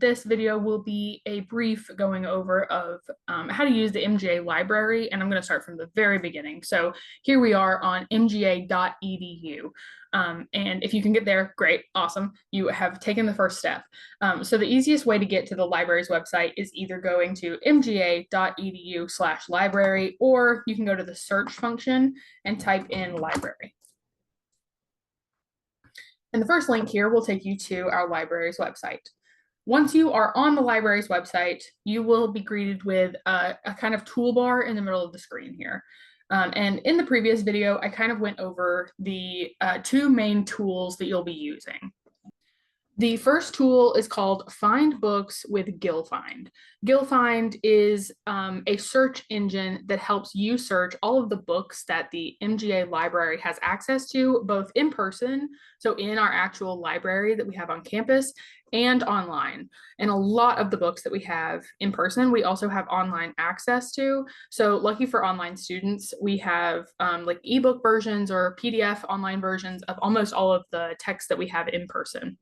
this video will be a brief going over of how to use the MGA library, and I'm going to start from the very beginning. So here we are on mga.edu. And if you can get there, great, awesome. You have taken the first step. So the easiest way to get to the library's website is either going to mga.edu/library, or you can go to the search function and type in library. And the first link here will take you to our library's website. Once you are on the library's website, you will be greeted with a kind of toolbar in the middle of the screen here. And in the previous video, I kind of went over the two main tools that you'll be using. The first tool is called Find Books with GillFind. GillFind is a search engine that helps you search all of the books that the MGA library has access to, both in person, so in our actual library that we have on campus, and online. And a lot of the books that we have in person, we also have online access to. So lucky for online students, we have like ebook versions or PDF online versions of almost all of the texts that we have in person.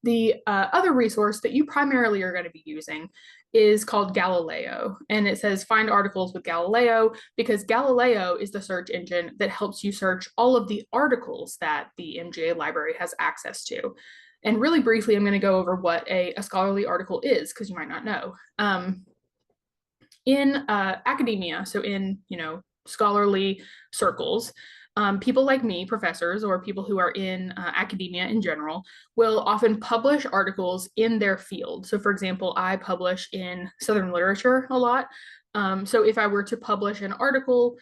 The other resource that you primarily are going to be using is called Galileo, and it says find articles with Galileo because Galileo is the search engine that helps you search all of the articles that the MGA library has access to. And really briefly, I'm going to go over what a scholarly article is because you might not know. In academia, so in scholarly circles, people like me, professors, or people who are in academia in general, will often publish articles in their field. So for example, I publish in Southern literature a lot. So if I were to publish an article,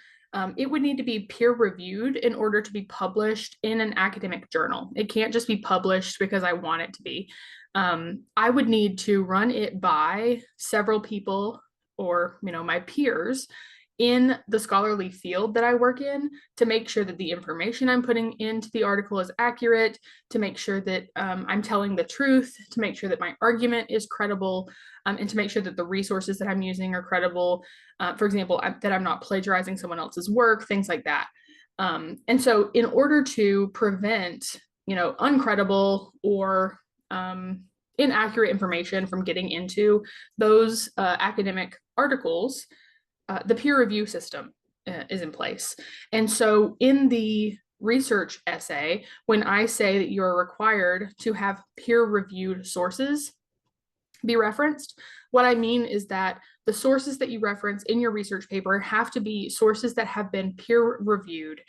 it would need to be peer reviewed in order to be published in an academic journal. It can't just be published because I want it to be. I would need to run it by several people or my peers in the scholarly field that I work in to make sure that the information I'm putting into the article is accurate, to make sure that I'm telling the truth, to make sure that my argument is credible, and to make sure that the resources that I'm using are credible. For example, that I'm not plagiarizing someone else's work, things like that. And so in order to prevent, uncredible or inaccurate information from getting into those academic articles, the peer review system is in place. And so in the research essay, when I say that you're required to have peer-reviewed sources be referenced, what I mean is that the sources that you reference in your research paper have to be sources that have been peer-reviewed.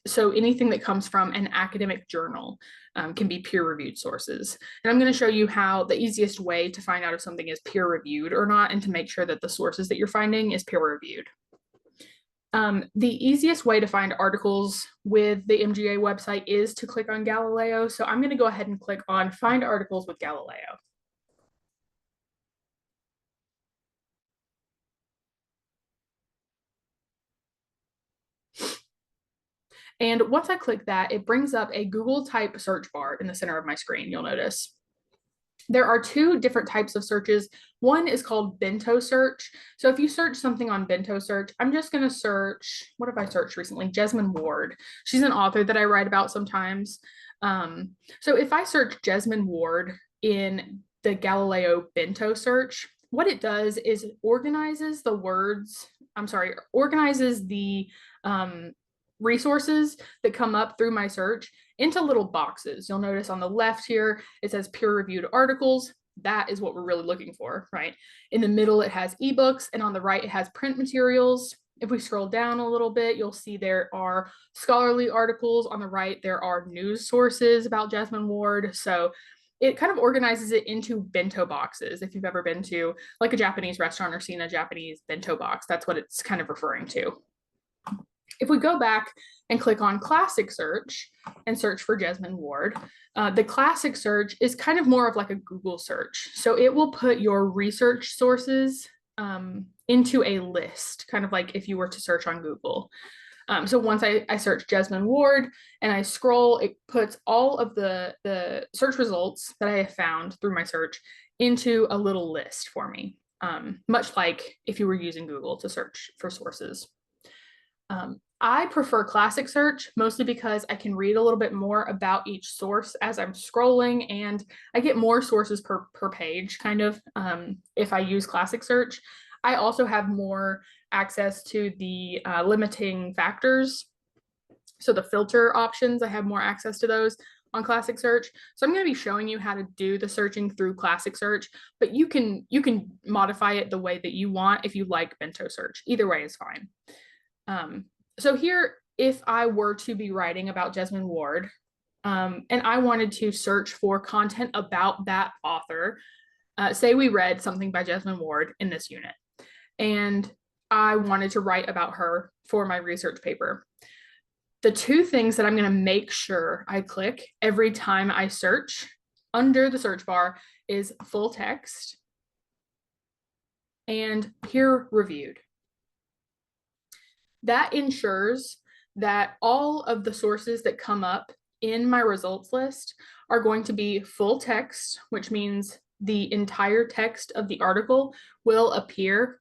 So anything that comes from an academic journal can be peer-reviewed sources. And I'm going to show you how the easiest way to find out if something is peer-reviewed or not, and to make sure that the sources that you're finding is peer-reviewed. The easiest way to find articles with the MGA website is to click on Galileo. So I'm going to go ahead and click on Find Articles with Galileo. And once I click that, it brings up a Google type search bar in the center of my screen, you'll notice. There are two different types of searches. One is called Bento search. So if you search something on Bento search, I'm just going to search, what have I searched recently? Jesmyn Ward. She's an author that I write about sometimes. So if I search Jesmyn Ward in the Galileo Bento search, what it does is it organizes the resources that come up through my search into little boxes. You'll notice on the left here, it says peer-reviewed articles. That is what we're really looking for, right? In the middle, it has ebooks, and on the right, it has print materials. If we scroll down a little bit, you'll see there are scholarly articles. On the right, there are news sources about Jesmyn Ward. So it kind of organizes it into bento boxes. If you've ever been to like a Japanese restaurant or seen a Japanese bento box, that's what it's kind of referring to. If we go back and click on classic search and search for Jesmyn Ward, the classic search is kind of more of like a Google search. So it will put your research sources into a list, kind of like if you were to search on Google. So once I search Jesmyn Ward and I scroll, it puts all of the search results that I have found through my search into a little list for me, much like if you were using Google to search for sources. I prefer classic search mostly because I can read a little bit more about each source as I'm scrolling, and I get more sources per page kind of if I use classic search. I also have more access to the limiting factors. So the filter options, I have more access to those on classic search. So I'm going to be showing you how to do the searching through classic search, but you can modify it the way that you want if you like bento search. Either way is fine. So here, if I were to be writing about Jesmyn Ward, and I wanted to search for content about that author, say we read something by Jesmyn Ward in this unit, and I wanted to write about her for my research paper. The two things that I'm going to make sure I click every time I search under the search bar is full text and peer reviewed. That ensures that all of the sources that come up in my results list are going to be full text, which means the entire text of the article will appear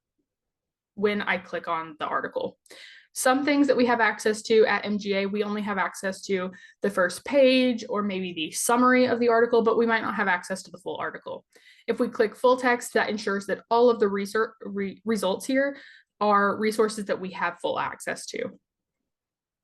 when I click on the article. Some things that we have access to at MGA, we only have access to the first page or maybe the summary of the article, but we might not have access to the full article. If we click full text, that ensures that all of the results here are resources that we have full access to.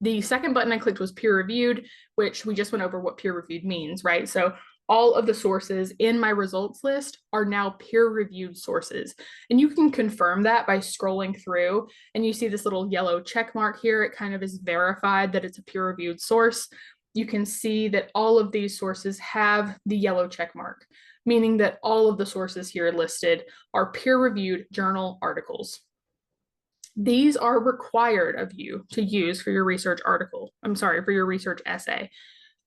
The second button I clicked was peer reviewed, which we just went over what peer reviewed means, right? So all of the sources in my results list are now peer-reviewed sources. And you can confirm that by scrolling through, and you see this little yellow check mark here. It kind of is verified that it's a peer-reviewed source. You can see that all of these sources have the yellow check mark, meaning that all of the sources here listed are peer-reviewed journal articles. These are required of you to use for your research article. I'm sorry, for your research essay.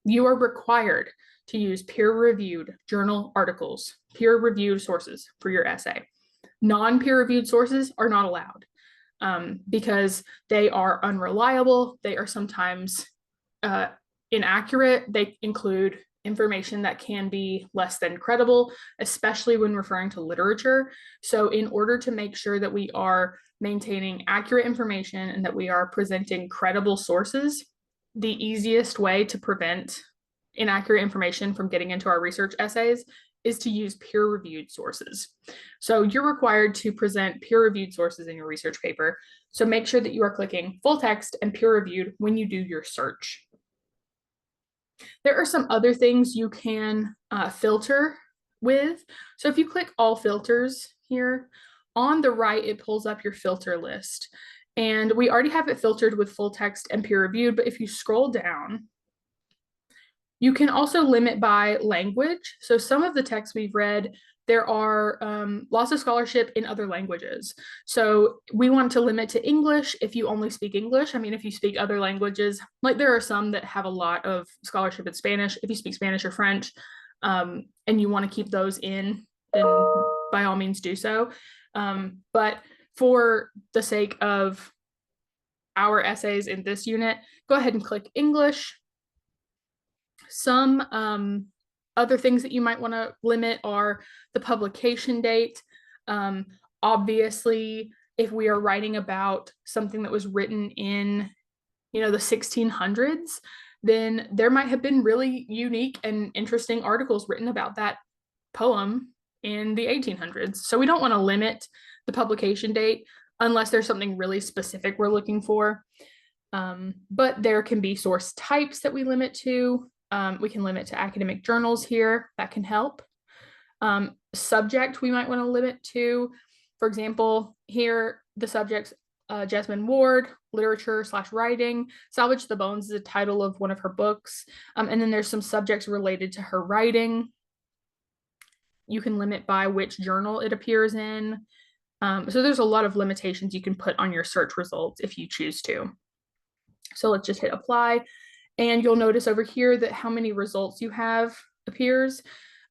You are required to use peer-reviewed journal articles, peer-reviewed sources for your essay. Non-peer-reviewed sources are not allowed because they are unreliable. They are sometimes inaccurate. They include information that can be less than credible, especially when referring to literature. So in order to make sure that we are maintaining accurate information and that we are presenting credible sources, the easiest way to prevent inaccurate information from getting into our research essays is to use peer-reviewed sources. So you're required to present peer-reviewed sources in your research paper. So make sure that you are clicking full text and peer-reviewed when you do your search. There are some other things you can filter with. So if you click all filters here, on the right, it pulls up your filter list. And we already have it filtered with full text and peer reviewed, but if you scroll down, you can also limit by language. So some of the texts we've read, there are lots of scholarship in other languages. So we want to limit to English if you only speak English. I mean, if you speak other languages, like there are some that have a lot of scholarship in Spanish. If you speak Spanish or French and you want to keep those in, then by all means do so. But for the sake of our essays in this unit, go ahead and click English. Some other things that you might want to limit are the publication date. Obviously, if we are writing about something that was written in, the 1600s, then there might have been really unique and interesting articles written about that poem in the 1800s. So we don't want to limit the publication date unless there's something really specific we're looking for. But there can be source types that we limit to. We can limit to academic journals here. That can help. Subject we might want to limit to. For example, here the subject's Jesmyn Ward, literature/writing. Salvage the Bones is the title of one of her books. And then there's some subjects related to her writing. You can limit by which journal it appears in. So there's a lot of limitations you can put on your search results if you choose to. So let's just hit apply. And you'll notice over here that how many results you have appears.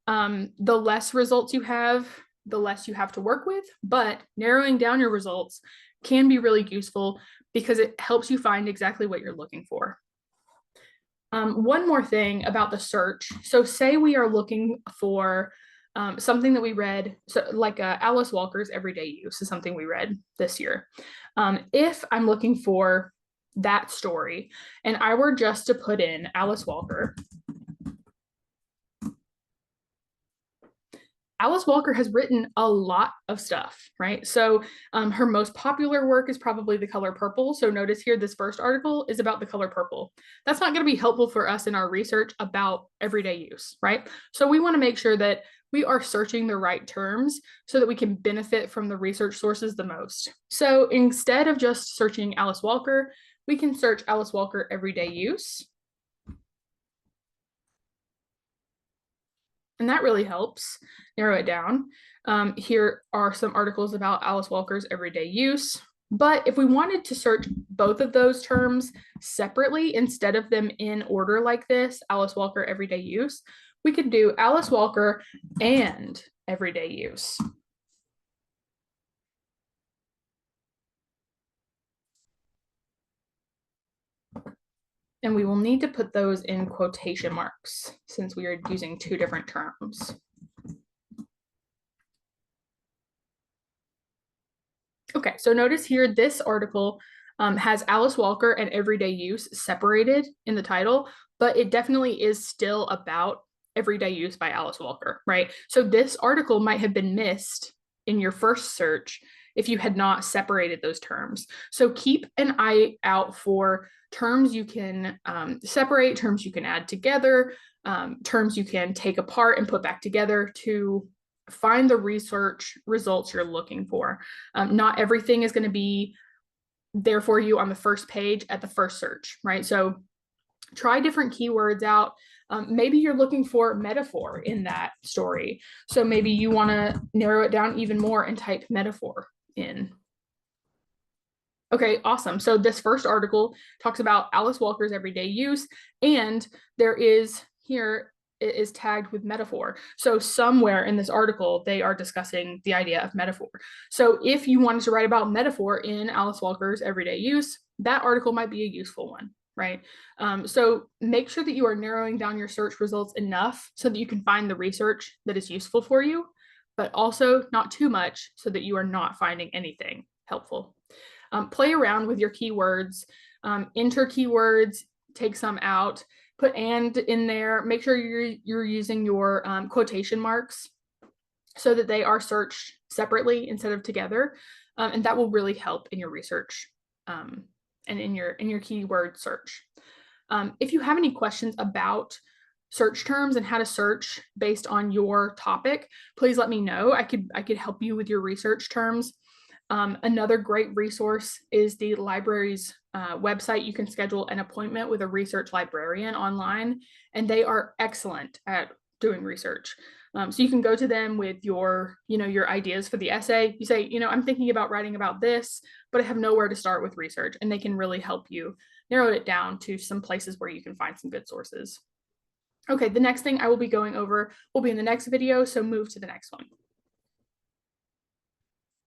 The less results you have, the less you have to work with, but narrowing down your results can be really useful because it helps you find exactly what you're looking for. One more thing about the search. So say we are looking for something that we read, so like Alice Walker's Everyday Use is something we read this year. If I'm looking for that story and I were just to put in Alice Walker, Alice Walker has written a lot of stuff, right? So her most popular work is probably The Color Purple. So notice here, this first article is about the color purple. That's not going to be helpful for us in our research about everyday use, right? So we want to make sure that we are searching the right terms so that we can benefit from the research sources the most. So instead of just searching Alice Walker, we can search Alice Walker everyday use. And that really helps narrow it down. Here are some articles about Alice Walker's everyday use. But if we wanted to search both of those terms separately instead of them in order like this, Alice Walker everyday use, we could do Alice Walker and everyday use. And we will need to put those in quotation marks since we are using two different terms. Okay, so notice here, this article has Alice Walker and everyday use separated in the title, but it definitely is still about everyday use by Alice Walker, right? So this article might have been missed in your first search if you had not separated those terms. So keep an eye out for terms you can separate, terms you can add together, terms you can take apart and put back together to find the research results you're looking for. Not everything is going to be there for you on the first page at the first search, right? So try different keywords out. Maybe you're looking for metaphor in that story. So maybe you want to narrow it down even more and type metaphor in. Okay, awesome. So this first article talks about Alice Walker's everyday use, and there is here, it is tagged with metaphor. So somewhere in this article, they are discussing the idea of metaphor. So if you wanted to write about metaphor in Alice Walker's everyday use, that article might be a useful one, right? So make sure that you are narrowing down your search results enough so that you can find the research that is useful for you, but also not too much so that you are not finding anything helpful. Play around with your keywords, enter keywords, take some out, put and in there, make sure you're using your quotation marks so that they are searched separately instead of together. And that will really help in your research and in your keyword search. If you have any questions about search terms and how to search based on your topic, please let me know. I could help you with your research terms. Another great resource is the library's website. You can schedule an appointment with a research librarian online, and they are excellent at doing research. So you can go to them with your ideas for the essay. You say, I'm thinking about writing about this, but I have nowhere to start with research, and they can really help you narrow it down to some places where you can find some good sources. Okay, the next thing I will be going over will be in the next video, so move to the next one.